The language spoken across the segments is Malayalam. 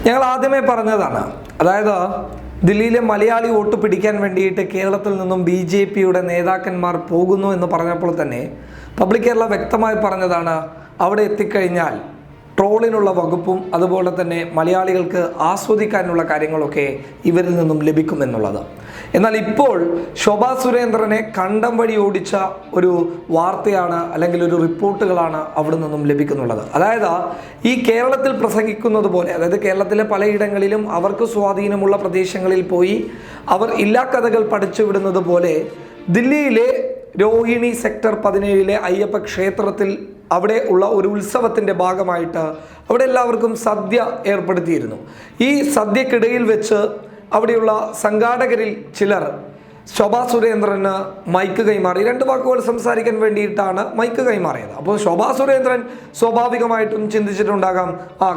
ഞങ്ങൾ ആദ്യമേ പറഞ്ഞതാണ്, അതായത് ദില്ലിയിലെ മലയാളി വോട്ട് പിടിക്കാൻ വേണ്ടിയിട്ട് കേരളത്തിൽ നിന്നും BJPയുടെ നേതാക്കന്മാർ പോകുന്നു എന്ന് പറഞ്ഞപ്പോൾ തന്നെ പബ്ലിക് കേരള വ്യക്തമായി പറഞ്ഞതാണ്, അവിടെ എത്തിക്കഴിഞ്ഞാൽ ട്രോളിനുള്ള വകുപ്പും അതുപോലെ തന്നെ മലയാളികൾക്ക് ആസ്വദിക്കാനുള്ള കാര്യങ്ങളൊക്കെ ഇവരിൽ നിന്നും ലഭിക്കുമെന്നുള്ളത്. എന്നാൽ ഇപ്പോൾ ശോഭാ സുരേന്ദ്രനെ കണ്ടം വഴി ഓടിച്ച ഒരു വാർത്തയാണ് അല്ലെങ്കിൽ ഒരു റിപ്പോർട്ടുകളാണ് അവിടെ നിന്നും ലഭിക്കുന്നുള്ളത്. അതായത് ഈ കേരളത്തിൽ പ്രസംഗിക്കുന്നത് പോലെ, അതായത് കേരളത്തിലെ പലയിടങ്ങളിലും അവർക്ക് സ്വാധീനമുള്ള പ്രദേശങ്ങളിൽ പോയി അവർ ഇല്ലാ കഥകൾ പഠിച്ചു വിടുന്നത് പോലെ ദില്ലിയിലെ രോഹിണി സെക്ടർ 17 അയ്യപ്പ ക്ഷേത്രത്തിൽ അവിടെ ഉള്ള ഒരു ഉത്സവത്തിൻ്റെ ഭാഗമായിട്ട് അവിടെ എല്ലാവർക്കും സദ്യ ഏർപ്പെടുത്തിയിരുന്നു. ഈ സദ്യക്കിടയിൽ വെച്ച് അവിടെയുള്ള സംഘാടകരിൽ ചിലർ ശോഭാ സുരേന്ദ്രന് മൈക്ക് കൈമാറി. 2 വാക്കുകൾ സംസാരിക്കാൻ വേണ്ടിയിട്ടാണ് മൈക്ക് കൈമാറിയത്. അപ്പോൾ ശോഭാ സുരേന്ദ്രൻ സ്വാഭാവികമായിട്ടും ചിന്തിച്ചിട്ടുണ്ടാകാം,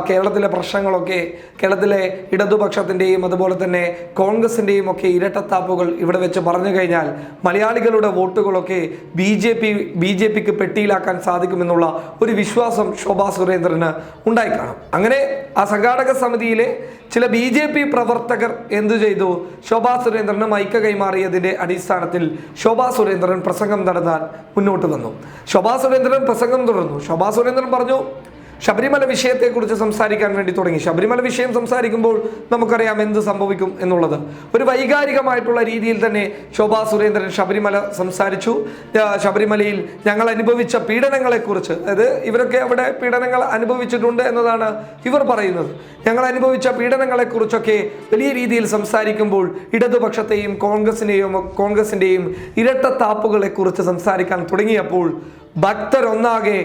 കേരളത്തിലെ പ്രശ്നങ്ങളൊക്കെ, കേരളത്തിലെ ഇടതുപക്ഷത്തിൻ്റെയും അതുപോലെ തന്നെ കോൺഗ്രസിൻ്റെയും ഒക്കെ ഇരട്ടത്താപ്പുകൾ ഇവിടെ വെച്ച് പറഞ്ഞു കഴിഞ്ഞാൽ മലയാളികളുടെ വോട്ടുകളൊക്കെ ബി ജെ പിക്ക് പെട്ടിയിലാക്കാൻ സാധിക്കുമെന്നുള്ള ഒരു വിശ്വാസം ശോഭാ സുരേന്ദ്രന് ഉണ്ടായിക്കാണും. അങ്ങനെ ആ സംഘാടക സമിതിയിലെ ചില BJP പ്രവർത്തകർ എന്തു ചെയ്തു? ശോഭാ സുരേന്ദ്രന് മൈക്ക് കൈമാറിയതിൻ്റെ അടിസ്ഥാനത്തിൽ ശോഭാ സുരേന്ദ്രൻ പ്രസംഗം നടത്താൻ മുന്നോട്ട് വന്നു. ശോഭാ സുരേന്ദ്രൻ പ്രസംഗം തുടർന്നു. ശോഭാ സുരേന്ദ്രൻ പറഞ്ഞു, ശബരിമല വിഷയത്തെക്കുറിച്ച് സംസാരിക്കാൻ വേണ്ടി തുടങ്ങി. ശബരിമല വിഷയം സംസാരിക്കുമ്പോൾ നമുക്കറിയാം എന്ത് സംഭവിക്കും എന്നുള്ളത്. ഒരു വൈകാരികമായിട്ടുള്ള രീതിയിൽ തന്നെ ശോഭാ സുരേന്ദ്രൻ ശബരിമല സംസാരിച്ചു. ശബരിമലയിൽ ഞങ്ങൾ അനുഭവിച്ച പീഡനങ്ങളെക്കുറിച്ച്, അതായത് ഇവരൊക്കെ അവിടെ പീഡനങ്ങൾ അനുഭവിച്ചിട്ടുണ്ട് എന്നതാണ് ഇവർ പറയുന്നത്. ഞങ്ങൾ അനുഭവിച്ച പീഡനങ്ങളെക്കുറിച്ചൊക്കെ വലിയ രീതിയിൽ സംസാരിക്കുമ്പോൾ ഇടതുപക്ഷത്തെയും കോൺഗ്രസിൻ്റെയും ഇരട്ടത്താപ്പുകളെക്കുറിച്ച് സംസാരിക്കാൻ തുടങ്ങിയപ്പോൾ ഭക്തരൊന്നാകെ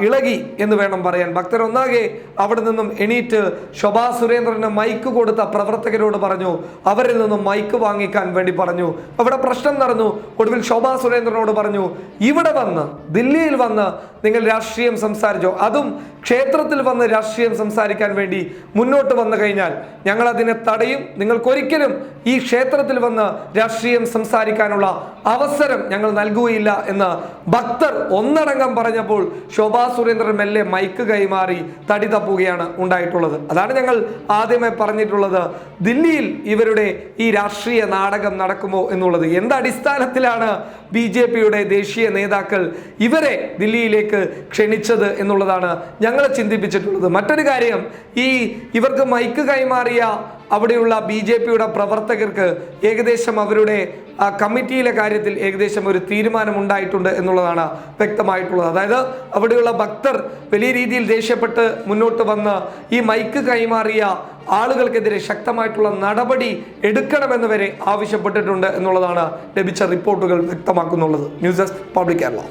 ഇളകി എന്ന് വേണം പറയാൻ. ഭക്തരൊന്നാകെ അവിടെ നിന്നും എണീറ്റ് ശോഭാ സുരേന്ദ്രന് മൈക്ക് കൊടുത്ത പ്രവർത്തകരോട് പറഞ്ഞു, അവരിൽ നിന്നും മൈക്ക് വാങ്ങിക്കാൻ വേണ്ടി പറഞ്ഞു. അവിടെ പ്രശ്നം നടന്നു. ഒടുവിൽ ശോഭാ സുരേന്ദ്രനോട് പറഞ്ഞു, ഇവിടെ വന്ന് ദില്ലിയിൽ വന്ന് നിങ്ങൾ രാഷ്ട്രീയം സംസാരിച്ചോ, അതും ക്ഷേത്രത്തിൽ വന്ന് രാഷ്ട്രീയം സംസാരിക്കാൻ വേണ്ടി മുന്നോട്ട് വന്നു കഴിഞ്ഞാൽ ഞങ്ങൾ അതിനെ തടയും. നിങ്ങൾക്കൊരിക്കലും ഈ ക്ഷേത്രത്തിൽ വന്ന് രാഷ്ട്രീയം സംസാരിക്കാനുള്ള അവസരം ഞങ്ങൾ നൽകുകയില്ല എന്ന് ഭക്തർ ഒന്നടങ്കം പറഞ്ഞപ്പോൾ ശോഭാ സുരേന്ദ്രൻ മെല്ലെ മൈക്ക് കൈമാറി തടി തപ്പുകയാണ് ഉണ്ടായിട്ടുള്ളത്. അതാണ് ഞങ്ങൾ ആദ്യമേ പറഞ്ഞിട്ടുള്ളത്, ദില്ലിയിൽ ഇവരുടെ ഈ രാഷ്ട്രീയ നാടകം നടക്കുമോ എന്നുള്ളത്. എന്തടിസ്ഥാനത്തിലാണ് BJPയുടെ ദേശീയ നേതാക്കൾ ഇവരെ ദില്ലിയിലേക്ക് ക്ഷണിച്ചത് എന്നുള്ളതാണ് ഞങ്ങളെ ചിന്തിപ്പിച്ചിട്ടുള്ളത്. മറ്റൊരു കാര്യം, ഇവർക്ക് മൈക്ക് കൈമാറിയ അവിടെയുള്ള BJPയുടെ പ്രവർത്തകർക്ക് ഏകദേശം അവരുടെ കമ്മിറ്റിയിലെ കാര്യത്തിൽ ഏകദേശം ഒരു തീരുമാനമുണ്ടായിട്ടുണ്ട് എന്നുള്ളതാണ് വ്യക്തമായിട്ടുള്ളത്. അതായത് അവിടെയുള്ള ഭക്തർ വലിയ രീതിയിൽ ദേഷ്യപ്പെട്ട് മുന്നോട്ട് വന്ന് ഈ മൈക്ക് കൈമാറിയ ആളുകൾക്കെതിരെ ശക്തമായിട്ടുള്ള നടപടി എടുക്കണമെന്ന് വരെ ആവശ്യപ്പെട്ടിട്ടുണ്ട് എന്നുള്ളതാണ് ലഭിച്ച റിപ്പോർട്ടുകൾ വ്യക്തമാക്കുന്നുള്ളത്. News desk public Kerala.